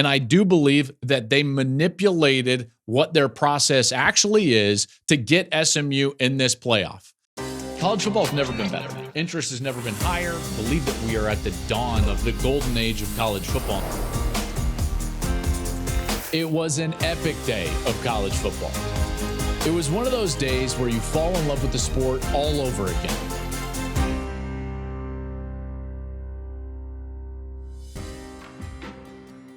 And I do believe that they manipulated what their process actually is to get SMU in this playoff. College football has never been better. Interest has never been higher. I believe that we are at the dawn of the golden age of college football. It was an epic day of college football. It was one of those days where you fall in love with the sport all over again.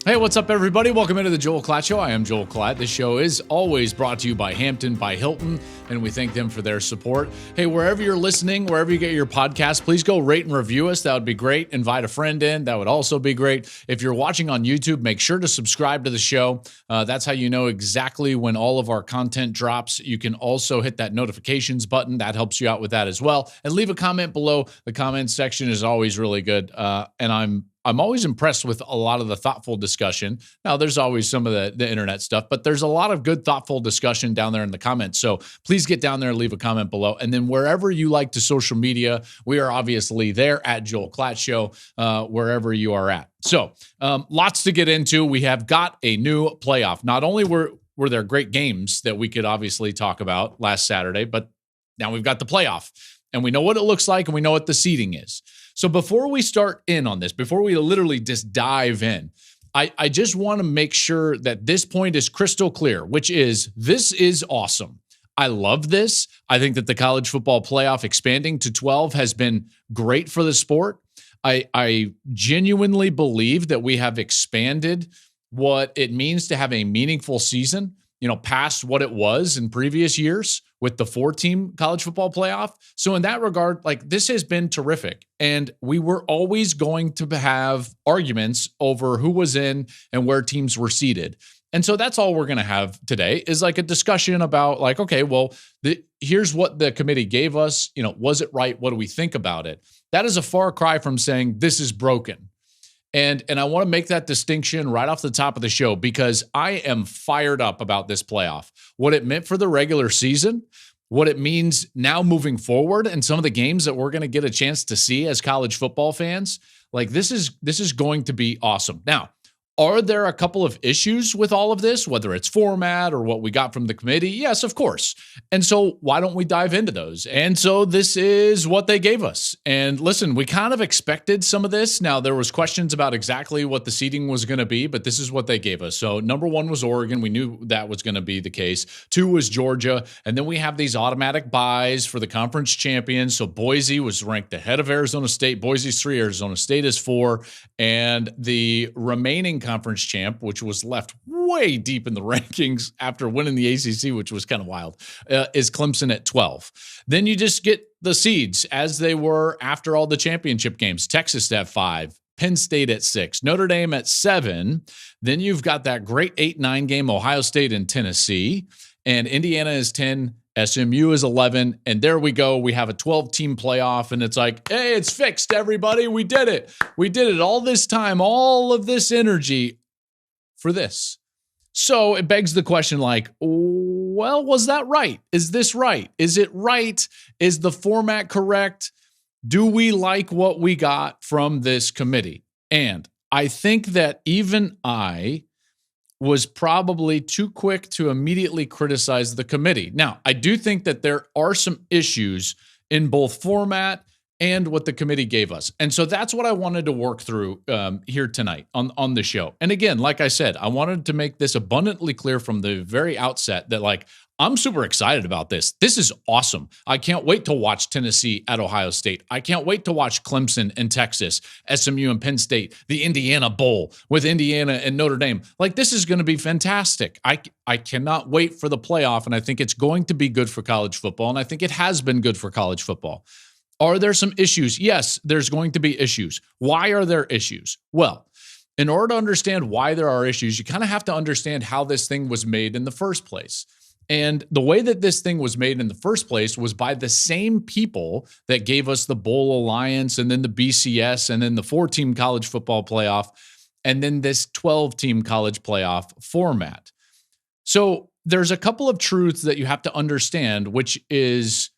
Hey, what's up, everybody? Welcome into the Joel Klatt Show. I am Joel Klatt. This show is always brought to you by Hampton by Hilton, and we thank them for their support. Hey, wherever you're listening, wherever you get your podcast, please go rate and review us. That would be great. Invite a friend in. That would also be great. If you're watching on YouTube, make sure to subscribe to the show. That's how you know exactly when all of our content drops. You can also hit that notifications button. That helps you out with that as well. And leave a comment below. The comment section is always really good. And I'm always impressed with a lot of the thoughtful discussion. Now, there's always some of the internet stuff, but there's a lot of good, thoughtful discussion down there in the comments. So please get down there and leave a comment below. And then wherever you like to social media, we are obviously there at Joel Klatt Show, wherever you are at. So lots to get into. We have got a new playoff. Not only were there great games that we could obviously talk about last Saturday, but now we've got the playoff. And we know what it looks like, and we know what the seeding is. So before we start in on this, before we literally just dive in, I just want to make sure that this point is crystal clear, which is this is awesome. I love this. I think that the college football playoff expanding to 12 has been great for the sport. I genuinely believe that we have expanded what it means to have a meaningful season, past what it was in previous years with the 4-team college football playoff. So in that regard, this has been terrific. And we were always going to have arguments over who was in and where teams were seated. And so that's all we're going to have today is a discussion about here's what the committee gave us. Was it right? What do we think about it? That is a far cry from saying this is broken. And I want to make that distinction right off the top of the show because I am fired up about this playoff. What it meant for the regular season, what it means now moving forward, and some of the games that we're going to get a chance to see as college football fans. This is going to be awesome. Now, are there a couple of issues with all of this, whether it's format or what we got from the committee? Yes, of course. And so why don't we dive into those? And so this is what they gave us. And listen, we kind of expected some of this. Now, there was questions about exactly what the seeding was going to be, but this is what they gave us. So number 1 was Oregon. We knew that was going to be the case. 2 was Georgia. And then we have these automatic buys for the conference champions. So Boise was ranked ahead of Arizona State. Boise's 3, Arizona State is 4. And the remaining conference champ, which was left way deep in the rankings after winning the ACC, which was kind of wild, is Clemson at 12. Then you just get the seeds as they were after all the championship games. Texas at 5, Penn State at 6, Notre Dame at 7. Then you've got that great 8-9 game, Ohio State and Tennessee, and Indiana is 10. SMU is 11, and there we go. We have a 12-team playoff, and it's hey, it's fixed, everybody. We did it. We did it all this time, all of this energy for this. So it begs the question, well, was that right? Is this right? Is it right? Is the format correct? Do we like what we got from this committee? And I think that even I was probably too quick to immediately criticize the committee. Now, I do think that there are some issues in both format and what the committee gave us. And so that's what I wanted to work through here tonight on the show. And again, like I said, I wanted to make this abundantly clear from the very outset that I'm super excited about this. This is awesome. I can't wait to watch Tennessee at Ohio State. I can't wait to watch Clemson and Texas, SMU and Penn State, the Indiana Bowl with Indiana and Notre Dame. This is going to be fantastic. I cannot wait for the playoff, and I think it's going to be good for college football, and I think it has been good for college football. Are there some issues? Yes, there's going to be issues. Why are there issues? Well, in order to understand why there are issues, you kind of have to understand how this thing was made in the first place. And the way that this thing was made in the first place was by the same people that gave us the Bowl Alliance and then the BCS and then the 4-team college football playoff and then this 12-team college playoff format. So there's a couple of truths that you have to understand, which is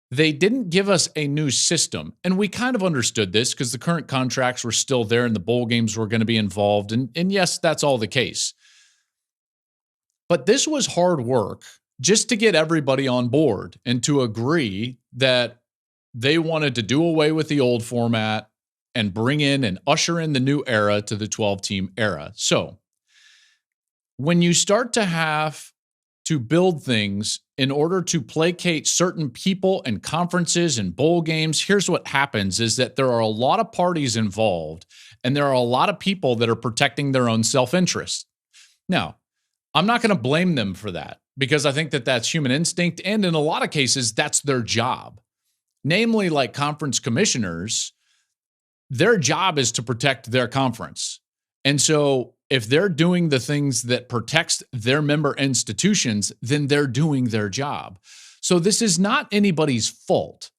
they didn't give us a new system. And we kind of understood this because the current contracts were still there and the bowl games were going to be involved. And yes, that's all the case. But this was hard work just to get everybody on board and to agree that they wanted to do away with the old format and bring in and usher in the new era to the 12-team era. So when you start to have to build things in order to placate certain people and conferences and bowl games, here's what happens is that there are a lot of parties involved and there are a lot of people that are protecting their own self-interest. Now, I'm not going to blame them for that because I think that that's human instinct. And in a lot of cases, that's their job. Namely, like conference commissioners, their job is to protect their conference. And so if they're doing the things that protects their member institutions, then they're doing their job. So this is not anybody's fault.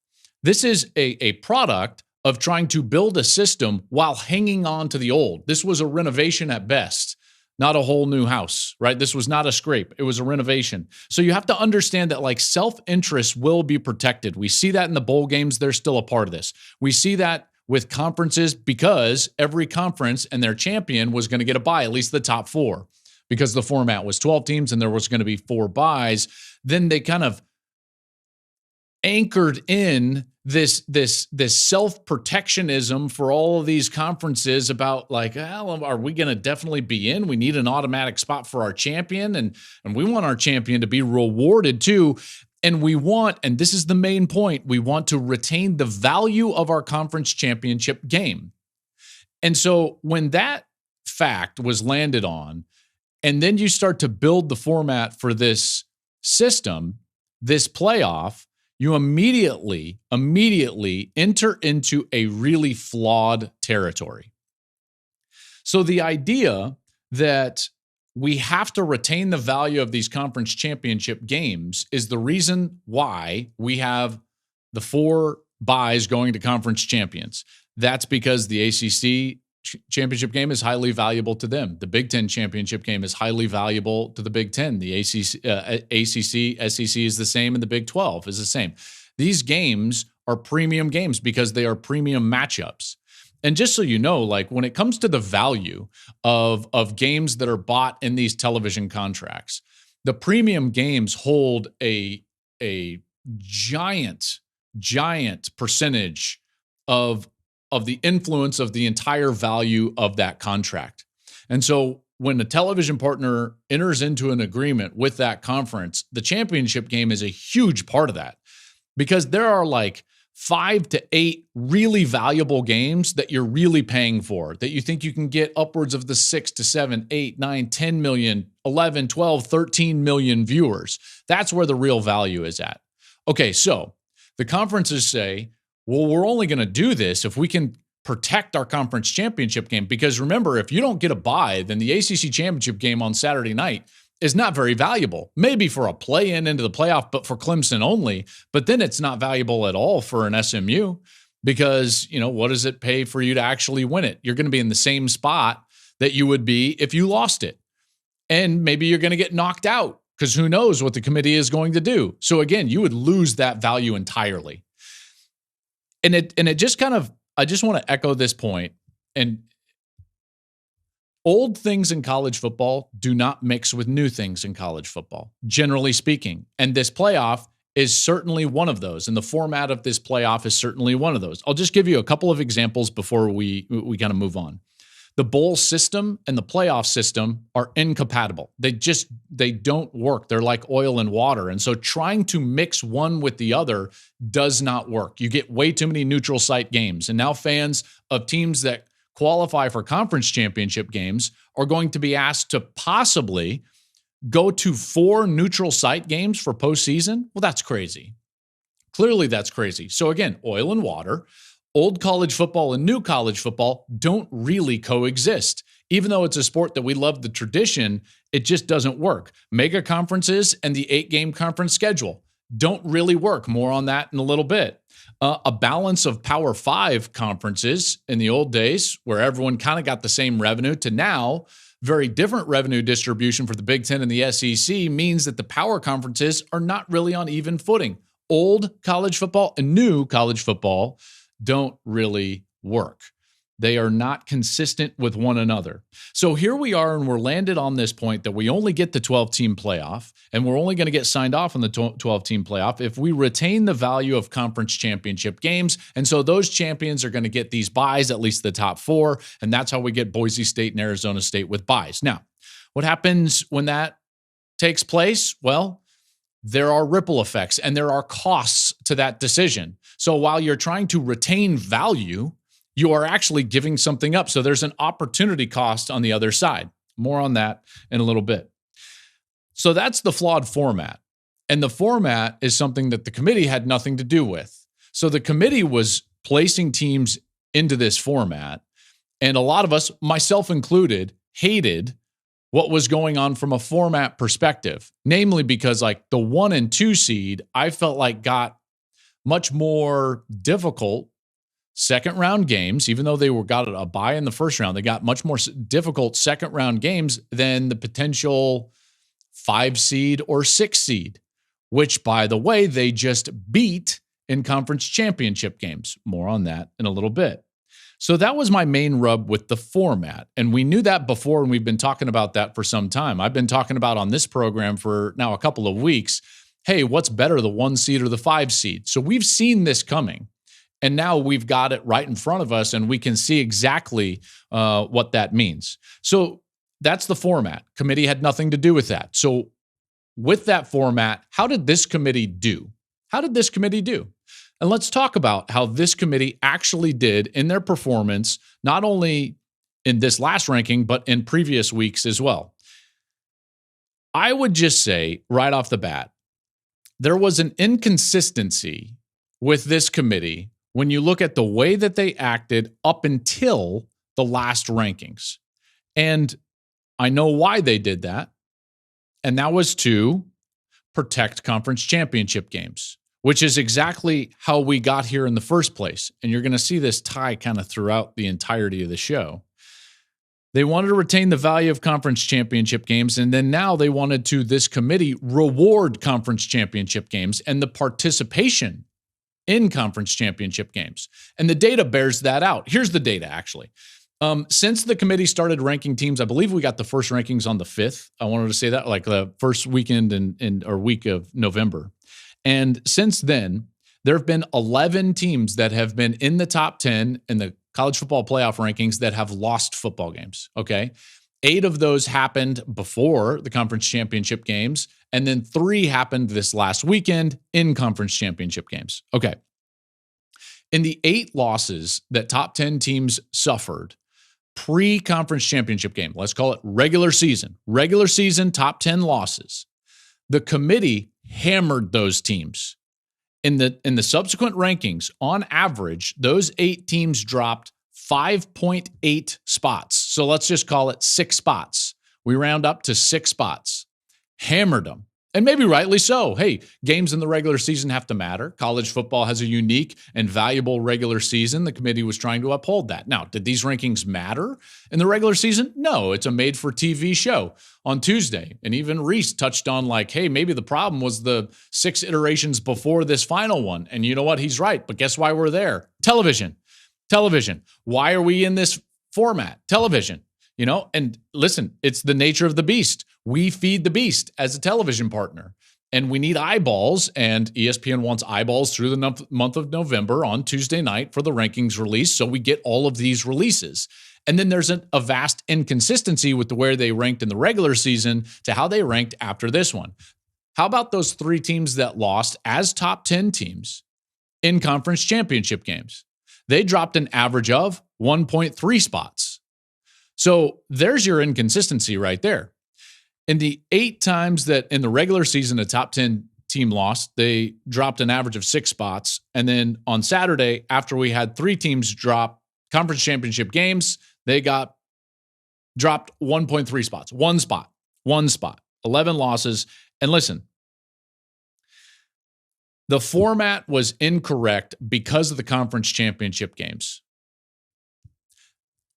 This is a product of trying to build a system while hanging on to the old. This was a renovation at best, not a whole new house, right? This was not a scrape. It was a renovation. So you have to understand that like self-interest will be protected. We see that in the bowl games. They're still a part of this. We see that with conferences because every conference and their champion was going to get a bye, at least the top four, because the format was 12 teams and there was going to be 4 byes. Then they kind of anchored in this self-protectionism for all of these conferences about like, well, are we going to definitely be in? We need an automatic spot for our champion, and we want our champion to be rewarded too. And we want, and this is the main point, we want to retain the value of our conference championship game. And so when that fact was landed on, and then you start to build the format for this system, this playoff, you immediately enter into a really flawed territory. So the idea that we have to retain the value of these conference championship games is the reason why we have the 4 byes going to conference champions. That's because the ACC championship game is highly valuable to them. The Big Ten championship game is highly valuable to the Big Ten. The ACC, SEC is the same, and the Big 12 is the same. These games are premium games because they are premium matchups. And just so you know, like when it comes to the value of games that are bought in these television contracts, the premium games hold a giant percentage of the influence of the entire value of that contract. And so when a television partner enters into an agreement with that conference, the championship game is a huge part of that because there are like 5 to 8 really valuable games that you're really paying for, that you think you can get upwards of the 6 to 7, 8, 9, 10 million, 11, 12, 13 million viewers. That's where the real value is at. Okay, so the conferences say, well, we're only going to do this if we can protect our conference championship game. Because remember, if you don't get a bye, then the ACC championship game on Saturday night is not very valuable. Maybe for a play-in into the playoff, but for Clemson only. But then it's not valuable at all for an SMU because, you know, what does it pay for you to actually win it? You're going to be in the same spot that you would be if you lost it. And maybe you're going to get knocked out because who knows what the committee is going to do. So again, you would lose that value entirely. And it just kind of, I just want to echo this point. And old things in college football do not mix with new things in college football, generally speaking. And this playoff is certainly one of those. And the format of this playoff is certainly one of those. I'll just give you a couple of examples before we kind of move on. The bowl system and the playoff system are incompatible. They don't work. They're like oil and water. And so trying to mix one with the other does not work. You get way too many neutral site games. And now fans of teams that qualify for conference championship games are going to be asked to possibly go to 4 neutral site games for postseason. Well, that's crazy. Clearly, that's crazy. So again, oil and water. Old college football and new college football don't really coexist. Even though it's a sport that we love the tradition, it just doesn't work. Mega conferences and the 8-game conference schedule don't really work. More on that in a little bit. A balance of Power 5 conferences in the old days where everyone kind of got the same revenue to now very different revenue distribution for the Big Ten and the SEC means that the power conferences are not really on even footing. old college football and new college football don't really work. They are not consistent with one another. So here we are, and we're landed on this point that we only get the 12-team playoff, and we're only going to get signed off on the 12-team playoff if we retain the value of conference championship games. And so those champions are going to get these buys, at least the top 4, and that's how we get Boise State and Arizona State with buys. Now, what happens when that takes place? Well, there are ripple effects, and there are costs to that decision. So while you're trying to retain value, you are actually giving something up. So there's an opportunity cost on the other side. More on that in a little bit. So that's the flawed format. And the format is something that the committee had nothing to do with. So the committee was placing teams into this format. And a lot of us, myself included, hated what was going on from a format perspective. Namely because like the 1 and 2 seed, I felt like got much more difficult second round games, even though they got a bye in the first round. They got much more difficult second round games than the potential 5 seed or 6 seed, which, by the way, they just beat in conference championship games. More on that in a little bit. So that was my main rub with the format. And we knew that before, and we've been talking about that for some time. I've been talking about on this program for now a couple of weeks, hey, what's better, the 1 seed or the 5 seed? So we've seen this coming. And now we've got it right in front of us, and we can see exactly what that means. So that's the format. Committee had nothing to do with that. So with that format, how did this committee do? How did this committee do? And let's talk about how this committee actually did in their performance, not only in this last ranking, but in previous weeks as well. I would just say right off the bat, there was an inconsistency with this committee when you look at the way that they acted up until the last rankings. And I know why they did that. And that was to protect conference championship games, which is exactly how we got here in the first place. And you're going to see this tie kind of throughout the entirety of the show. They wanted to retain the value of conference championship games. And then now they wanted to, this committee, reward conference championship games and the participation in conference championship games. And the data bears that out. Here's the data, actually. Since the committee started ranking teams, I believe we got the first rankings on the 5th. I wanted to say that, like the first weekend or week of November. And since then, there have been 11 teams that have been in the top 10 in the college football playoff rankings that have lost football games, okay? 8 of those happened before the conference championship games, and then 3 happened this last weekend in conference championship games. Okay. In the 8 losses that top 10 teams suffered pre-conference championship game, let's call it regular season top 10 losses, the committee hammered those teams. In the subsequent rankings, on average, those 8 teams dropped 5.8 spots. So let's just call it 6 spots. We round up to 6 spots. Hammered them. And maybe rightly so. Hey, games in the regular season have to matter. College football has a unique and valuable regular season. The committee was trying to uphold that. Now, did these rankings matter in the regular season? No, it's a made-for-TV show on Tuesday. And even Reese touched on like, hey, maybe the problem was the 6 iterations before this final one. And you know what? He's right. But guess why we're there? Television. Why are we in this format? Television. You know, and listen, it's the nature of the beast. We feed the beast as a television partner, and we need eyeballs, and ESPN wants eyeballs through the month of November on Tuesday night for the rankings release, so we get all of these releases. And then there's a vast inconsistency with where they ranked in the regular season to how they ranked after this one. How about those 3 teams that lost as top 10 teams in conference championship games? They dropped an average of 1.3 spots. So there's your inconsistency right there. In the 8 times that in the regular season a top 10 team lost, they dropped an average of 6 spots. And then on Saturday, after we had 3 teams drop conference championship games, they got dropped 1.3 spots. 1 spot, 11 losses. And listen, the format was incorrect because of the conference championship games.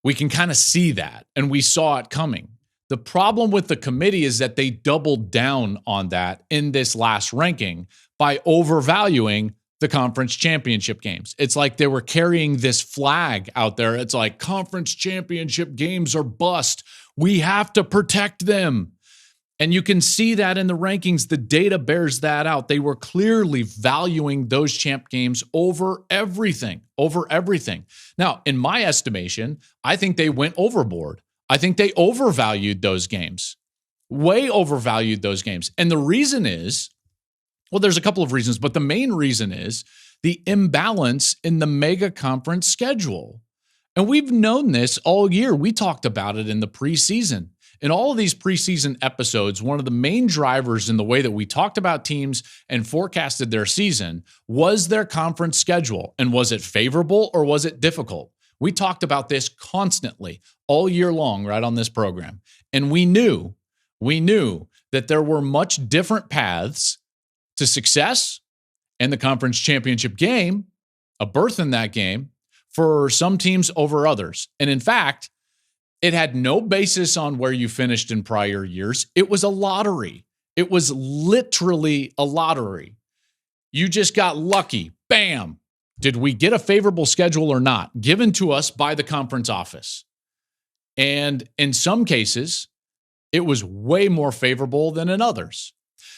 We can kind of see that, and we saw it coming. The problem with the committee is that they doubled down on that in this last ranking by overvaluing the conference championship games. It's like they were carrying this flag out there. It's like conference championship games are bust. We have to protect them. And you can see that in the rankings. The data bears that out. They were clearly valuing those champ games over everything, Now, in my estimation, I think they went overboard. I think they overvalued those games, way overvalued those games. And the reason is, well, there's a couple of reasons, but the main reason is the imbalance in the mega conference schedule. And we've known this all year. We talked about it in the preseason. In all of these preseason episodes, one of the main drivers in the way that we talked about teams and forecasted their season was their conference schedule. And was it favorable or was it difficult? We talked about this constantly all year long right on this program. And we knew that there were much different paths to success and the conference championship game, a berth in that game, for some teams over others. And in fact, it had no basis on where you finished in prior years. It was a lottery. It was literally a lottery. You just got lucky. Bam. Did we get a favorable schedule or not? Given to us by the conference office. And in some cases, it was way more favorable than in others.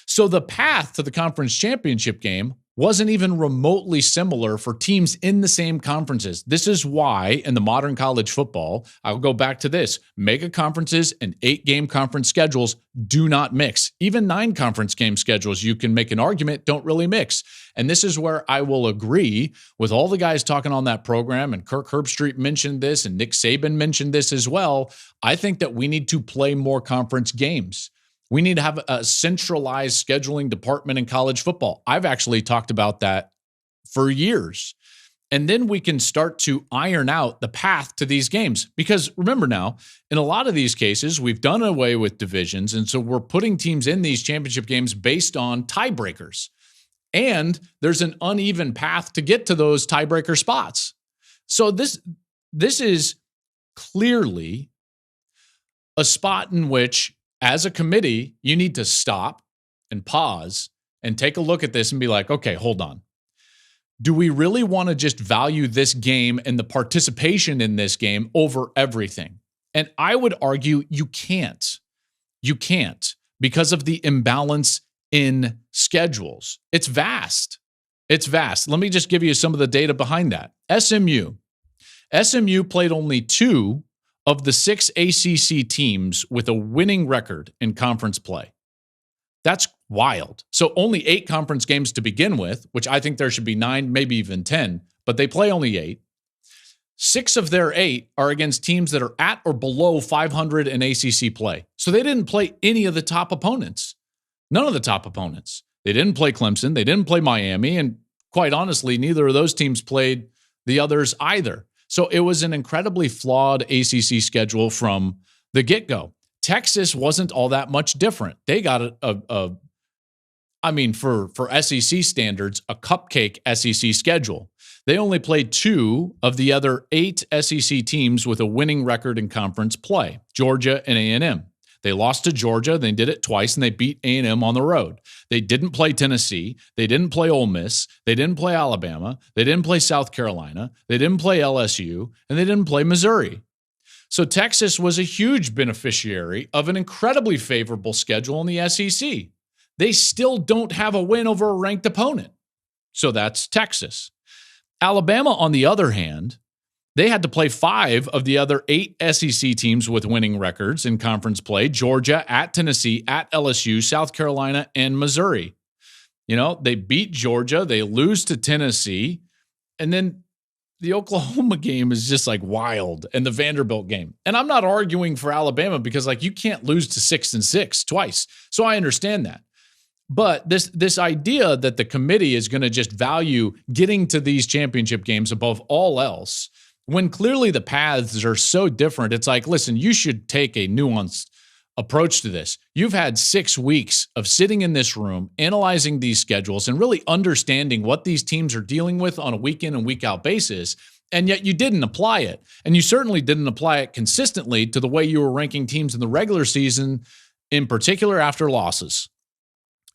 So the path to the conference championship game wasn't even remotely similar for teams in the same conferences. This is why in the modern college football, I'll go back to this, mega conferences and 8-game conference schedules do not mix. Even 9 conference game schedules, you can make an argument, don't really mix. And this is where I will agree with all the guys talking on that program, and Kirk Herbstreit mentioned this, and Nick Saban mentioned this as well. I think that we need to play more conference games. We need to have a centralized scheduling department in college football. I've actually talked about that for years. And then we can start to iron out the path to these games. Because remember now, in a lot of these cases, we've done away with divisions. And so we're putting teams in these championship games based on tiebreakers. And there's an uneven path to get to those tiebreaker spots. So this is clearly a spot in which, as a committee, you need to stop and pause and take a look at this and be like, okay, hold on. Do we really want to just value this game and the participation in this game over everything? And I would argue you can't. You can't, because of the imbalance in schedules. It's vast. It's vast. Let me just give you some of the data behind that. SMU played only 2 of the 6 ACC teams with a winning record in conference play. That's wild. So only 8 conference games to begin with, which I think there should be 9, maybe even 10, but they play only 8. 6 of their 8 are against teams that are at or below 500 in ACC play. So they didn't play any of the top opponents. None of the top opponents. They didn't play Clemson. They didn't play Miami. And quite honestly, neither of those teams played the others either. So it was an incredibly flawed ACC schedule from the get-go. Texas wasn't all that much different. They got for SEC standards, a cupcake SEC schedule. They only played 2 of the other 8 SEC teams with a winning record in conference play, Georgia and A&M. They lost to Georgia. They did it twice, and they beat A&M on the road. They didn't play Tennessee. They didn't play Ole Miss. They didn't play Alabama. They didn't play South Carolina. They didn't play LSU, and they didn't play Missouri. So Texas was a huge beneficiary of an incredibly favorable schedule in the SEC. They still don't have a win over a ranked opponent. So that's Texas. Alabama, on the other hand, they had to play 5 of the other 8 SEC teams with winning records in conference play: Georgia, at Tennessee, at LSU, South Carolina, and Missouri. You know, they beat Georgia, they lose to Tennessee, and then the Oklahoma game is just like wild, and the Vanderbilt game. And I'm not arguing for Alabama because, like, you can't lose to 6-6 twice. So I understand that. But this idea that the committee is going to just value getting to these championship games above all else, when clearly the paths are so different, it's like, listen, you should take a nuanced approach to this. You've had 6 weeks of sitting in this room, analyzing these schedules, and really understanding what these teams are dealing with on a week in and week out basis. And yet you didn't apply it. And you certainly didn't apply it consistently to the way you were ranking teams in the regular season, in particular after losses.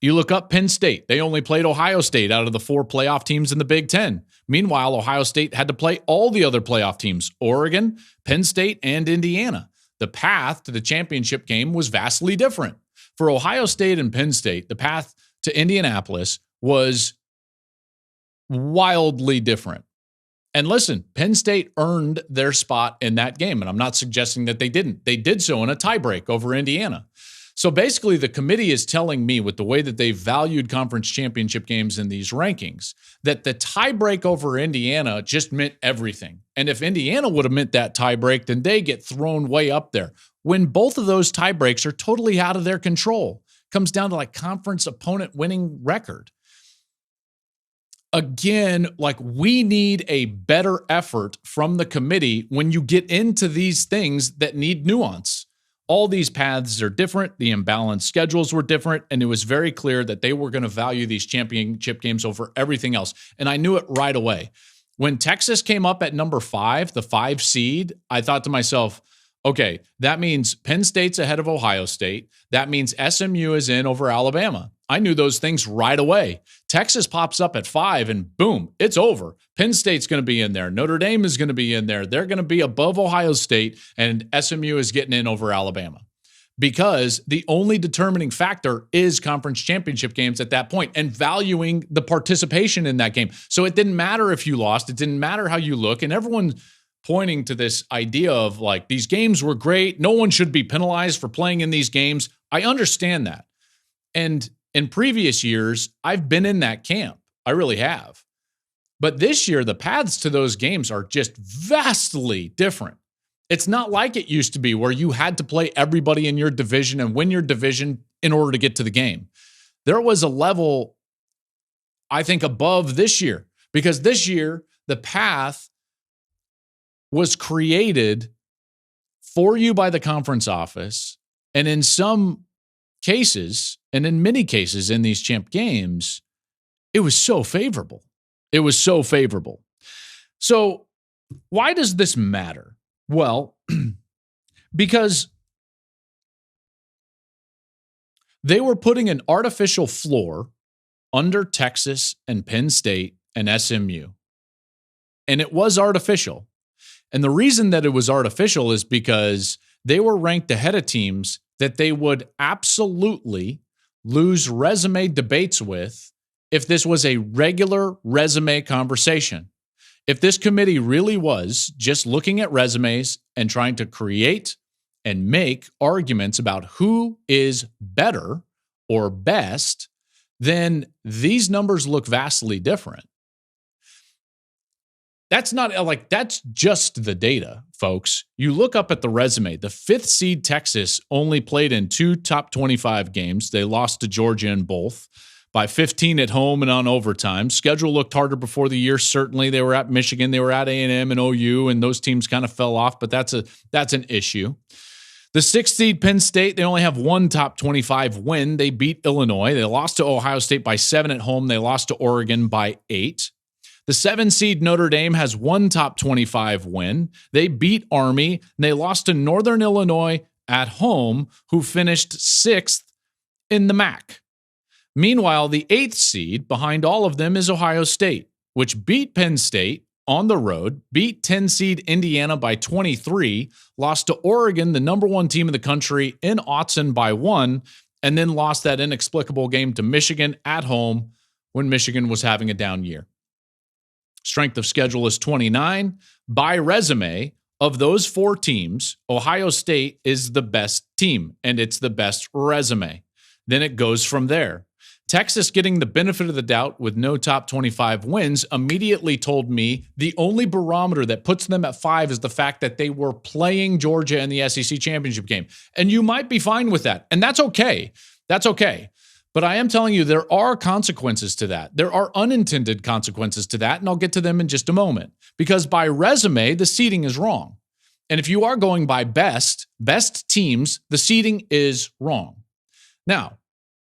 You look up Penn State. They only played Ohio State out of the 4 playoff teams in the Big Ten. Meanwhile, Ohio State had to play all the other playoff teams, Oregon, Penn State, and Indiana. The path to the championship game was vastly different. For Ohio State and Penn State, the path to Indianapolis was wildly different. And listen, Penn State earned their spot in that game, and I'm not suggesting that they didn't. They did so in a tiebreak over Indiana. So basically, the committee is telling me, with the way that they valued conference championship games in these rankings, that the tiebreak over Indiana just meant everything. And if Indiana would have meant that tiebreak, then they get thrown way up there. When both of those tiebreaks are totally out of their control. Comes down to like conference opponent winning record. Again, like we need a better effort from the committee when you get into these things that need nuance. All these paths are different. The imbalanced schedules were different. And it was very clear that they were going to value these championship games over everything else. And I knew it right away. When Texas came up at number 5, the 5 seed, I thought to myself, okay, that means Penn State's ahead of Ohio State. That means SMU is in over Alabama. I knew those things right away. Texas pops up at 5 and boom, it's over. Penn State's going to be in there. Notre Dame is going to be in there. They're going to be above Ohio State, and SMU is getting in over Alabama. Because the only determining factor is conference championship games at that point and valuing the participation in that game. So it didn't matter if you lost. It didn't matter how you look. And everyone pointing to this idea of like, these games were great. No one should be penalized for playing in these games. I understand that. And in previous years, I've been in that camp. I really have. But this year, the paths to those games are just vastly different. It's not like it used to be where you had to play everybody in your division and win your division in order to get to the game. There was a level, I think, above this year, because this year, the path was created for you by the conference office. And in some cases, and in many cases in these champ games, it was so favorable. It was so favorable. So why does this matter? Well, because they were putting an artificial floor under Texas and Penn State and SMU. And it was artificial. And the reason that it was artificial is because they were ranked ahead of teams that they would absolutely lose resume debates with if this was a regular resume conversation. If this committee really was just looking at resumes and trying to create and make arguments about who is better or best, then these numbers look vastly different. That's not like, that's just the data, folks. You look up at the resume. The 5th seed Texas only played in 2 top 25 games. They lost to Georgia in both by 15 at home and on overtime. Schedule looked harder before the year. Certainly, they were at Michigan, they were at A&M and OU, and those teams kind of fell off, but that's an issue. The 6th seed Penn State, they only have 1 top 25 win. They beat Illinois. They lost to Ohio State by 7 at home. They lost to Oregon by 8. The 7 seed Notre Dame has 1 top 25 win. They beat Army, and they lost to Northern Illinois at home, who finished 6th in the MAC. Meanwhile, the 8th seed behind all of them is Ohio State, which beat Penn State on the road, beat 10 seed Indiana by 23, lost to Oregon, the number 1 team in the country, in Autzen by 1, and then lost that inexplicable game to Michigan at home when Michigan was having a down year. Strength of schedule is 29. By resume, of those 4 teams, Ohio State is the best team, and it's the best resume. Then it goes from there. Texas, getting the benefit of the doubt with no top 25 wins, immediately told me the only barometer that puts them at 5 is the fact that they were playing Georgia in the SEC championship game. And you might be fine with that. And that's okay. That's okay. But I am telling you, there are consequences to that. There are unintended consequences to that, and I'll get to them in just a moment. Because by resume, the seeding is wrong. And if you are going by best teams, the seeding is wrong. Now,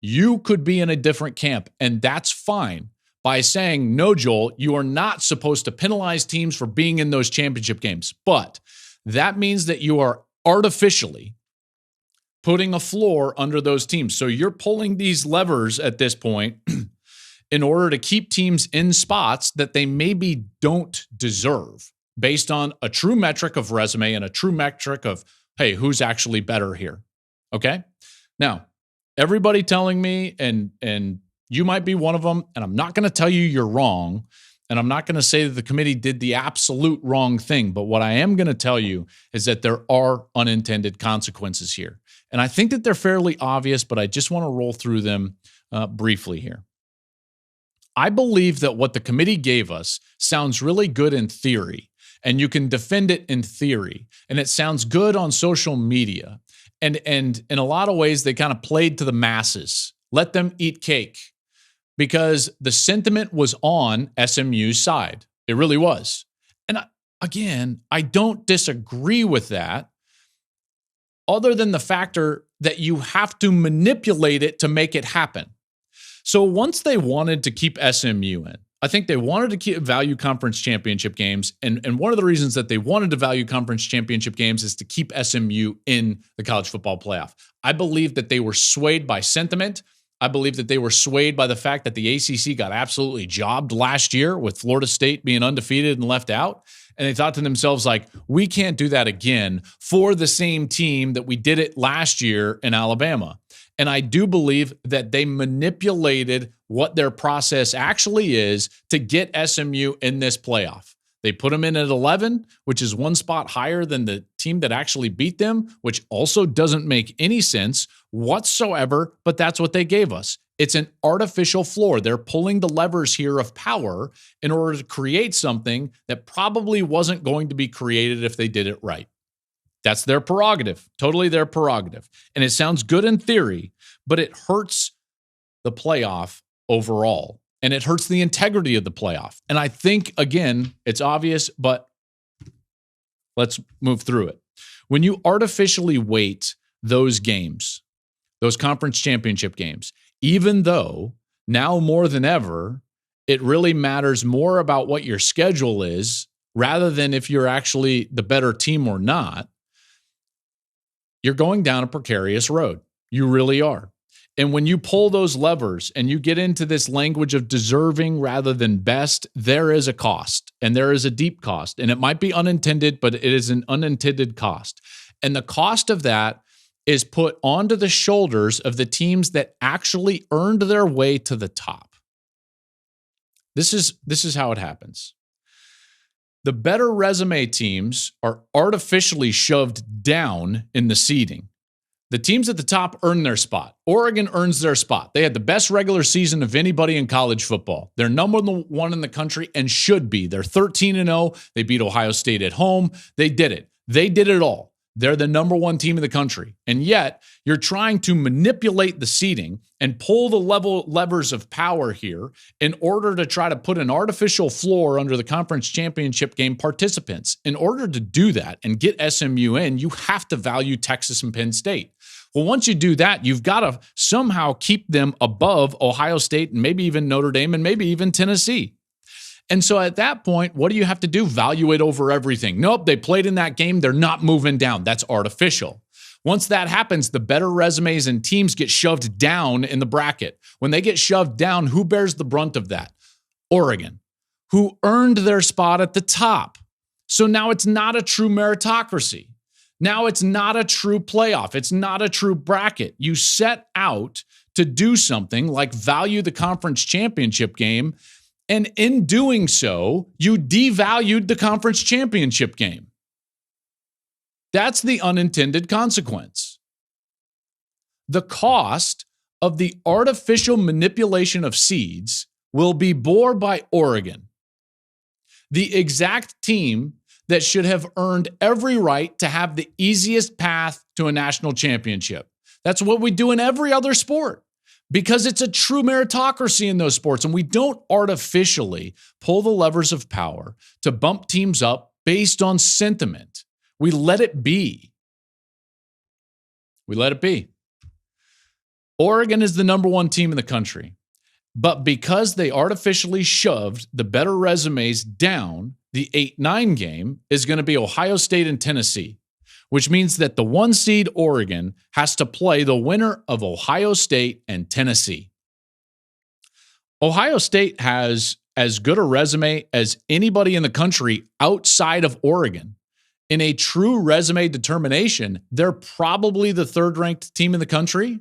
you could be in a different camp, and that's fine. by saying, no, Joel, you are not supposed to penalize teams for being in those championship games. But that means that you are artificially putting a floor under those teams. So you're pulling these levers at this point in order to keep teams in spots that they maybe don't deserve based on a true metric of resume and a true metric of, hey, who's actually better here? Okay? Now, everybody telling me, and you might be one of them, and I'm not going to tell you you're wrong, and I'm not going to say that the committee did the absolute wrong thing, but what I am going to tell you is that there are unintended consequences here. And I think that they're fairly obvious, but I just want to roll through them briefly here. I believe that what the committee gave us sounds really good in theory, and you can defend it in theory, and it sounds good on social media. And in a lot of ways, they kind of played to the masses. Let them eat cake, because the sentiment was on SMU's side. It really was. And again, I don't disagree with that, other than the factor that you have to manipulate it to make it happen. So once they wanted to keep SMU in, I think they wanted to keep value conference championship games. And one of the reasons that they wanted to value conference championship games is to keep SMU in the college football playoff. I believe that they were swayed by sentiment. I believe that they were swayed by the fact that the ACC got absolutely jobbed last year with Florida State being undefeated and left out. And they thought to themselves, like, we can't do that again for the same team that we did it last year in Alabama. And I do believe that they manipulated what their process actually is to get SMU in this playoff. They put them in at 11, which is one spot higher than the team that actually beat them, which also doesn't make any sense whatsoever, but that's what they gave us. It's an artificial floor. They're pulling the levers here of power in order to create something that probably wasn't going to be created if they did it right. That's their prerogative, totally their prerogative. And it sounds good in theory, but it hurts the playoff overall. And it hurts the integrity of the playoff. And I think, again, it's obvious, but let's move through it. When you artificially weight those games, those conference championship games, even though now more than ever, it really matters more about what your schedule is rather than if you're actually the better team or not, you're going down a precarious road. You really are. And when you pull those levers and you get into this language of deserving rather than best, there is a cost, and there is a deep cost. And it might be unintended, but it is an unintended cost. And the cost of that is put onto the shoulders of the teams that actually earned their way to the top. This is how it happens. The better resume teams are artificially shoved down in the seeding. The teams at the top earn their spot. Oregon earns their spot. They had the best regular season of anybody in college football. They're number one in the country and should be. They're 13-0. They beat Ohio State at home. They did it. They did it all. They're the number one team in the country. And yet, you're trying to manipulate the seeding and pull the levers of power here in order to try to put an artificial floor under the conference championship game participants. In order to do that and get SMU in, you have to value Texas and Penn State. Well, once you do that, you've got to somehow keep them above Ohio State and maybe even Notre Dame and maybe even Tennessee. And so at that point, what do you have to do? Value it over everything. Nope, they played in that game. They're not moving down. That's artificial. Once that happens, the better resumes and teams get shoved down in the bracket. When they get shoved down, who bears the brunt of that? Oregon, who earned their spot at the top. So now it's not a true meritocracy. Now it's not a true playoff. It's not a true bracket. You set out to do something like value the conference championship game, and in doing so, you devalued the conference championship game. That's the unintended consequence. The cost of the artificial manipulation of seeds will be borne by Oregon, the exact team that should have earned every right to have the easiest path to a national championship. That's what we do in every other sport, because it's a true meritocracy in those sports, and we don't artificially pull the levers of power to bump teams up based on sentiment. We let it be. We let it be. Oregon is the number one team in the country, But because they artificially shoved the better resumes down, the 8-9 game is going to be Ohio State and Tennessee, which means that the 1 seed Oregon has to play the winner of Ohio State and Tennessee. Ohio State has as good a resume as anybody in the country outside of Oregon. In a true resume determination, they're probably the third-ranked team in the country.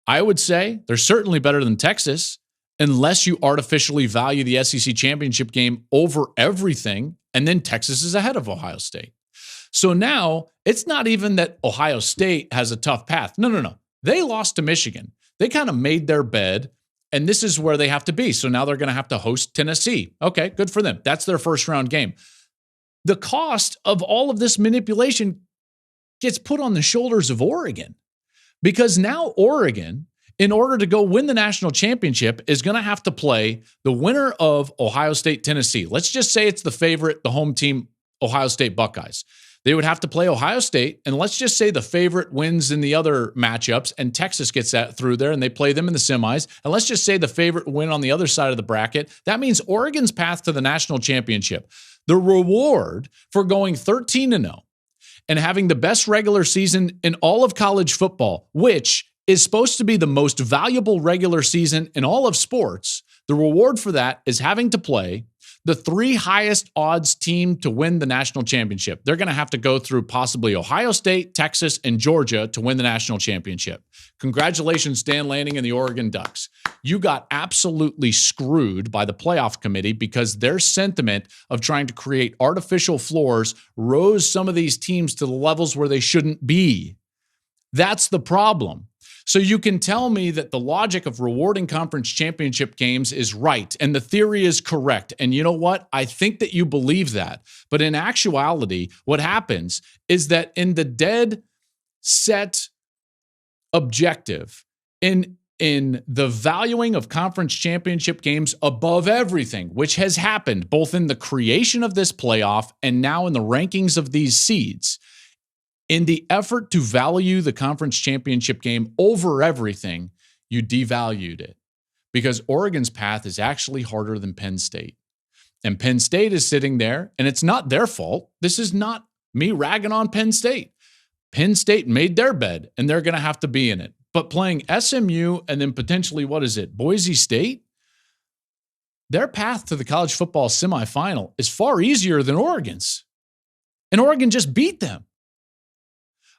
I would say they're certainly better than Texas, unless you artificially value the SEC championship game over everything, and then Texas is ahead of Ohio State. So now it's not even that Ohio State has a tough path. No. They lost to Michigan. They kind of made their bed, and this is where they have to be. So now they're going to have to host Tennessee. Okay, good for them. That's their first round game. The cost of all of this manipulation gets put on the shoulders of Oregon, because now Oregon, in order to go win the national championship, is going to have to play the winner of Ohio State, Tennessee. Let's just say it's the favorite, the home team, Ohio State Buckeyes. They would have to play Ohio State, and let's just say the favorite wins in the other matchups, and Texas gets that through there, and they play them in the semis. And let's just say the favorite win on the other side of the bracket. That means Oregon's path to the national championship. The reward for going 13-0 and having the best regular season in all of college football, which is supposed to be the most valuable regular season in all of sports, the reward for that is having to play the 3 highest odds team to win the national championship. They're going to have to go through possibly Ohio State, Texas, and Georgia to win the national championship. Congratulations, Dan Lanning and the Oregon Ducks. You got absolutely screwed by the playoff committee because their sentiment of trying to create artificial floors rose some of these teams to the levels where they shouldn't be. That's the problem. So you can tell me that the logic of rewarding conference championship games is right, and the theory is correct. And you know what? I think that you believe that. But in actuality, what happens is that in the dead set objective, in the valuing of conference championship games above everything, which has happened both in the creation of this playoff and now in the rankings of these seeds, in the effort to value the conference championship game over everything, you devalued it, because Oregon's path is actually harder than Penn State. And Penn State is sitting there, and it's not their fault. This is not me ragging on Penn State. Penn State made their bed, and they're going to have to be in it. But playing SMU and then potentially, Boise State? Their path to the college football semifinal is far easier than Oregon's. And Oregon just beat them.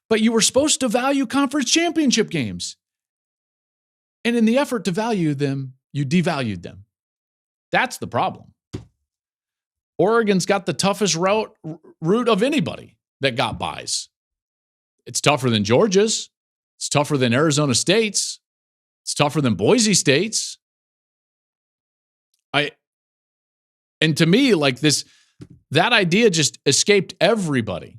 But you were supposed to value conference championship games. And in the effort to value them, you devalued them. That's the problem. Oregon's got the toughest route of anybody that got buys. It's tougher than Georgia's. It's tougher than Arizona State's. It's tougher than Boise State's. And to me, that idea just escaped everybody.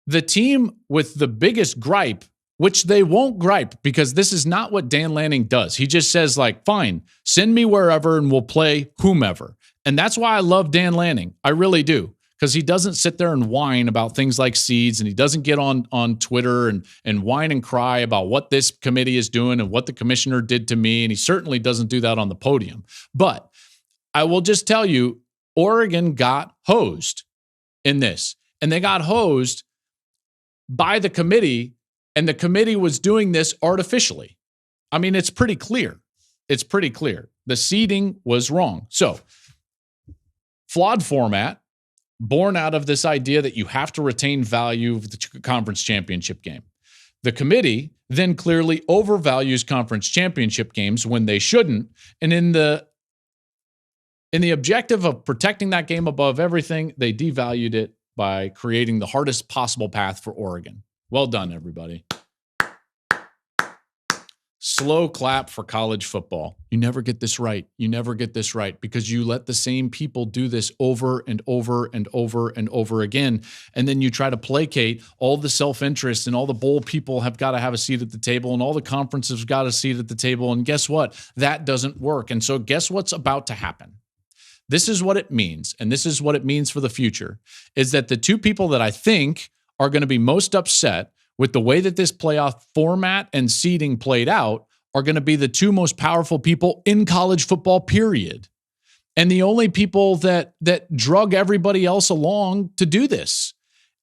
The team with the biggest gripe, which they won't gripe because this is not what Dan Lanning does. He just says, fine, send me wherever and we'll play whomever. And that's why I love Dan Lanning. I really do, because he doesn't sit there and whine about things like seeds, and he doesn't get on Twitter and whine and cry about what this committee is doing and what the commissioner did to me. And he certainly doesn't do that on the podium. But I will just tell you, Oregon got hosed in this, and they got hosed by the committee, and the committee was doing this artificially. I mean, it's pretty clear. It's pretty clear. The seeding was wrong. So, flawed format, born out of this idea that you have to retain value of the conference championship game. The committee then clearly overvalues conference championship games when they shouldn't, and in the objective of protecting that game above everything, they devalued it by creating the hardest possible path for Oregon. Well done, everybody. Slow clap for college football. You never get this right. You never get this right because you let the same people do this over and over and over and over again. And then you try to placate all the self-interest, and all the bowl people have got to have a seat at the table, and all the conferences have got a seat at the table. And guess what? That doesn't work. And so guess what's about to happen? This is what it means, and this is what it means for the future, is that the two people that I think are going to be most upset with the way that this playoff format and seeding played out are going to be the two most powerful people in college football, period. And the only people that drug everybody else along to do this.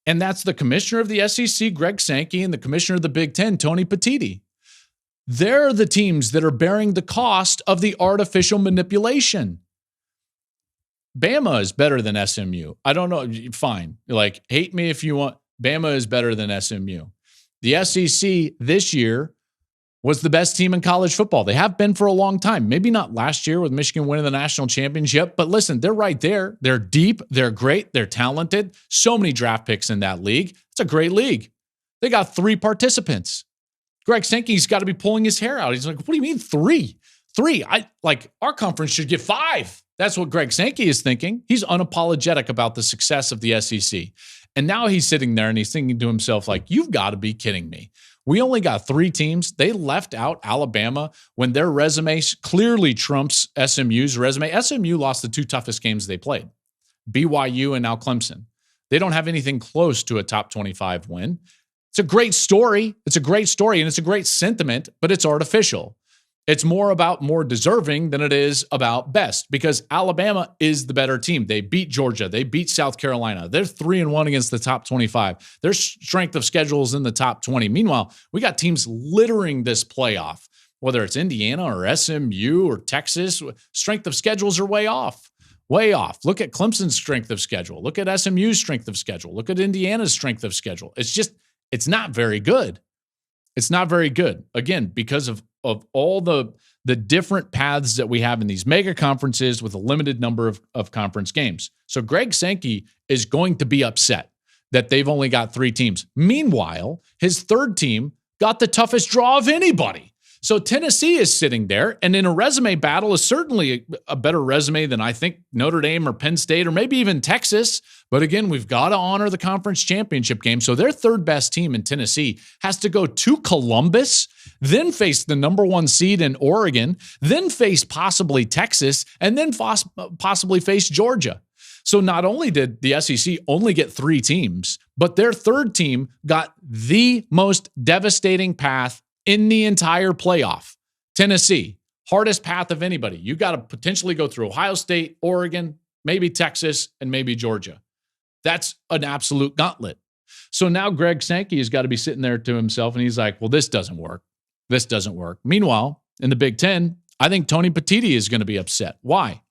And that's the commissioner of the SEC, Greg Sankey, and the commissioner of the Big Ten, Tony Petitti. They're the teams that are bearing the cost of the artificial manipulation. Bama is better than SMU. I don't know. Fine. Like, hate me if you want. Bama is better than SMU. The SEC this year was the best team in college football. They have been for a long time. Maybe not last year with Michigan winning the national championship, but listen, they're right there. They're deep. They're great. They're talented. So many draft picks in that league. It's a great league. They got 3 participants. Greg Sankey's got to be pulling his hair out. He's like, what do you mean 3? 3? Our conference should get 5. That's what Greg Sankey is thinking. He's unapologetic about the success of the SEC. And now he's sitting there and he's thinking to himself, like, you've got to be kidding me. We only got 3 teams. They left out Alabama when their resume clearly trumps SMU's resume. SMU lost the 2 toughest games they played, BYU and now Clemson. They don't have anything close to a top 25 win. It's a great story. It's a great story and it's a great sentiment, but it's artificial. It's more about more deserving than it is about best because Alabama is the better team. They beat Georgia. They beat South Carolina. They're 3-1 against the top 25. Their strength of schedule is in the top 20. Meanwhile, we got teams littering this playoff, whether it's Indiana or SMU or Texas. Strength of schedules are way off. Way off. Look at Clemson's strength of schedule. Look at SMU's strength of schedule. Look at Indiana's strength of schedule. It's not very good. It's not very good. Again, because of all the different paths that we have in these mega conferences with a limited number of conference games. So Greg Sankey is going to be upset that they've only got 3 teams. Meanwhile, his 3rd team got the toughest draw of anybody. So Tennessee is sitting there, and in a resume battle is certainly a better resume than I think Notre Dame or Penn State or maybe even Texas. But again, we've got to honor the conference championship game. So their 3rd best team in Tennessee has to go to Columbus, then face the number 1 seed in Oregon, then face possibly Texas, and then possibly face Georgia. So not only did the SEC only get 3 teams, but their 3rd team got the most devastating path in the entire playoff. Tennessee, hardest path of anybody. You got to potentially go through Ohio State, Oregon, maybe Texas, and maybe Georgia. That's an absolute gauntlet. So now Greg Sankey has got to be sitting there to himself, and he's like, well, this doesn't work. This doesn't work. Meanwhile, in the Big Ten, I think Tony Petitti is going to be upset. Why?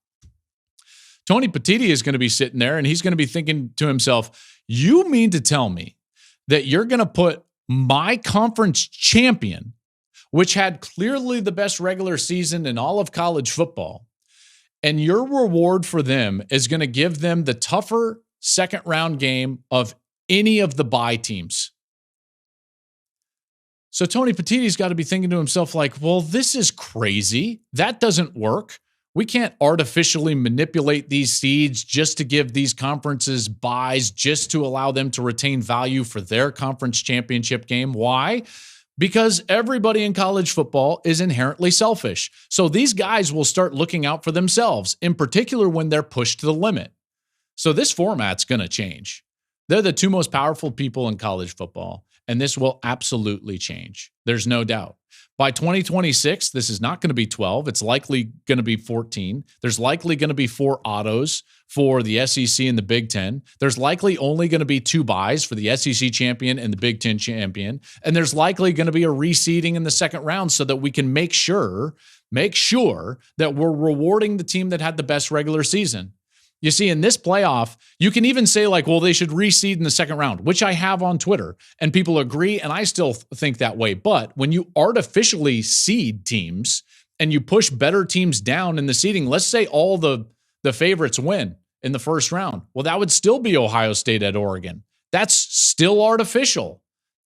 Tony Petitti is going to be sitting there, and he's going to be thinking to himself, you mean to tell me that you're going to put my conference champion, which had clearly the best regular season in all of college football, and your reward for them is going to give them the tougher second round game of any of the bye teams? So Tony Petitti's got to be thinking to himself like, well, this is crazy. That doesn't work. We can't artificially manipulate these seeds just to give these conferences buys, just to allow them to retain value for their conference championship game. Why? Because everybody in college football is inherently selfish. So these guys will start looking out for themselves, in particular when they're pushed to the limit. So this format's going to change. They're the 2 most powerful people in college football, and this will absolutely change. There's no doubt. By 2026, this is not going to be 12. It's likely going to be 14. There's likely going to be 4 autos for the SEC and the Big Ten. There's likely only going to be 2 buys for the SEC champion and the Big Ten champion. And there's likely going to be a reseeding in the second round so that we can make sure that we're rewarding the team that had the best regular season. You see, in this playoff, you can even say like, well, they should reseed in the second round, which I have on Twitter, and people agree, and I still think that way. But when you artificially seed teams and you push better teams down in the seeding, let's say all the favorites win in the first round. Well, that would still be Ohio State at Oregon. That's still artificial.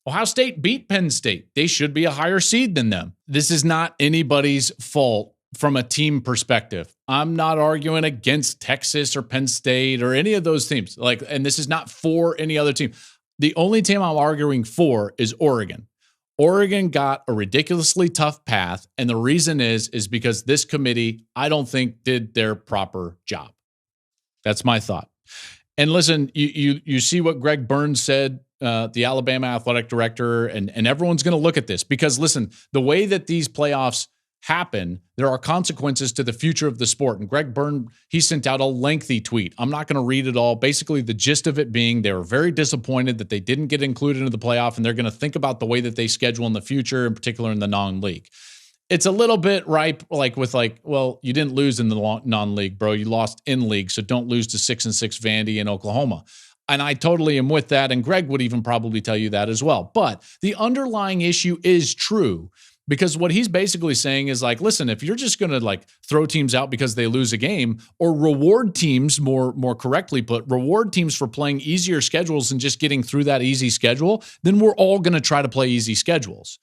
Ohio State beat Penn State. They should be a higher seed than them. This is not anybody's fault from a team perspective. I'm not arguing against Texas or Penn State or any of those teams. And this is not for any other team. The only team I'm arguing for is Oregon. Oregon got a ridiculously tough path, and the reason is because this committee, I don't think, did their proper job. That's my thought. And listen, you see what Greg Burns said the Alabama athletic director, and everyone's going to look at this because, listen, the way that these playoffs happen, there are consequences to the future of the sport. And Greg Byrne, he sent out a lengthy tweet. I'm not going to read it all. Basically, the gist of it being they were very disappointed that they didn't get included into the playoff, and they're going to think about the way that they schedule in the future, in particular in the non-league. It's a little bit ripe, well, you didn't lose in the non-league, bro. You lost in league, so don't lose to 6-6 Vandy in Oklahoma. And I totally am with that, and Greg would even probably tell you that as well. But the underlying issue is true. Because what he's basically saying is like, listen, if you're just going to throw teams out because they lose a game, or reward teams, more correctly put, reward teams for playing easier schedules and just getting through that easy schedule, then we're all going to try to play easy schedules.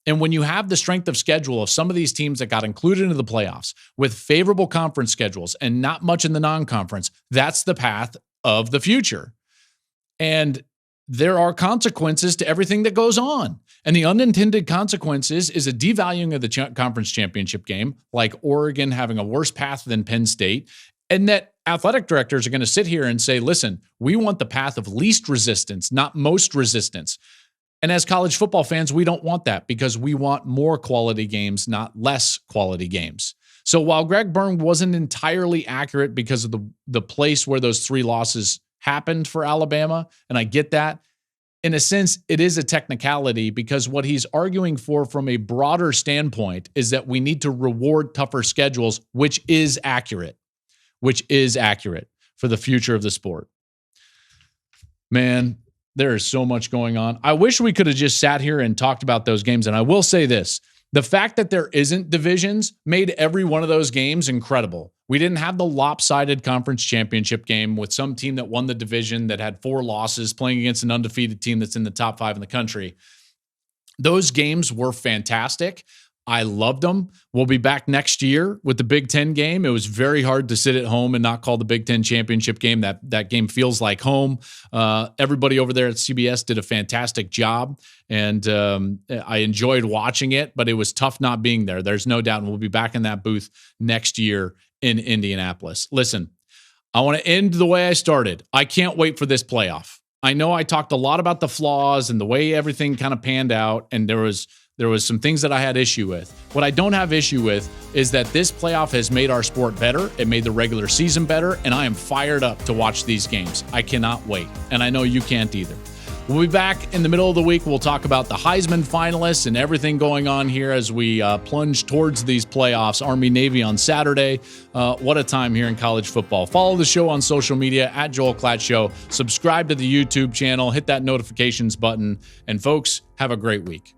And when you have the strength of schedule of some of these teams that got included into the playoffs with favorable conference schedules and not much in the non-conference, that's the path of the future. And there are consequences to everything that goes on. And the unintended consequences is a devaluing of the conference championship game, like Oregon having a worse path than Penn State, and that athletic directors are going to sit here and say, listen, we want the path of least resistance, not most resistance. And as college football fans, we don't want that because we want more quality games, not less quality games. So while Greg Byrne wasn't entirely accurate because of the place where those 3 losses happened for Alabama, and I get that, in a sense, it is a technicality because what he's arguing for from a broader standpoint is that we need to reward tougher schedules, which is accurate for the future of the sport. Man, there is so much going on. I wish we could have just sat here and talked about those games. And I will say this, the fact that there isn't divisions made every one of those games incredible. We didn't have the lopsided conference championship game with some team that won the division that had 4 losses playing against an undefeated team that's in the top 5 in the country. Those games were fantastic. I loved them. We'll be back next year with the Big Ten game. It was very hard to sit at home and not call the Big Ten championship game. That game feels like home. Everybody over there at CBS did a fantastic job, and I enjoyed watching it, but it was tough not being there. There's no doubt, and we'll be back in that booth next year in Indianapolis. Listen, I want to end the way I started. I can't wait for this playoff. I know I talked a lot about the flaws and the way everything kind of panned out, and there was some things that I had issue with. What I don't have issue with is that this playoff has made our sport better. It made the regular season better, and I am fired up to watch these games. I cannot wait, and I know you can't either. We'll be back in the middle of the week. We'll talk about the Heisman finalists and everything going on here as we plunge towards these playoffs. Army-Navy on Saturday. What a time here in college football. Follow the show on social media at Joel Klatt Show. Subscribe to the YouTube channel. Hit that notifications button. And folks, have a great week.